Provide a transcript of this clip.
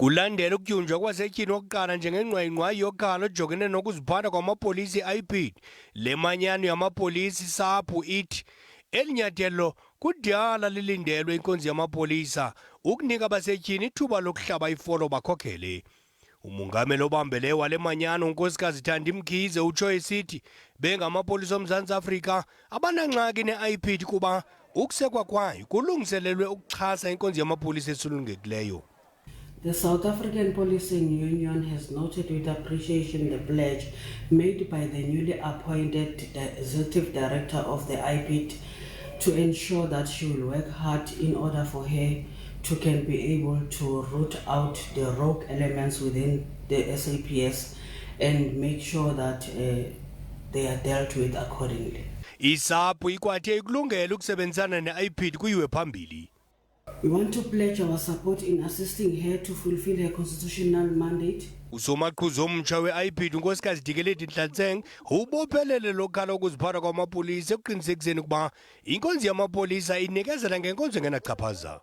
Kulandela ukutyunjwa kwasetyhini okokuqala njengengqwayingqwayi yokuqala ojongene nokuziphatha kwamapolisa i-IPID, le manyano yamapolisa SAPU ithi eli nyathelo kudala lilindelwe inkonzi yamapolisa ukunika abasetyhini ithuba lokuhlaba ifolo bakhokhele. Umongameli obambeleyo wale manyano unkosikazi Thandi Mkhize utsho esithi bengamapolisa oMzantsi Afrika abanangxaki ne-IPID kuba ukusekwa kwayo kulungiselelwe ukuxhasa inkonzi yamapolisa esulungekileyo. The South African Policing Union has noted with appreciation the pledge made by the newly appointed Executive Director of the IPID to ensure that she will work hard in order for her to can be able to root out the rogue elements within the SAPS and make sure that they are dealt with accordingly. ISAPU ikwathe ikulungela ukusebenzisana ne-IPID kuyiwe phambili. We want to pledge our support in assisting her to fulfill her constitutional mandate. Usomaqhuzu omtsha we-IPID unkosikazi Dikeledi Nhlanzeng ubophelele lokhala ukuziphatha kwamapolisa ekuqinisekiseni ukuba inkonzi yamapolisa inikezela ngenkonzo engenachaphaza.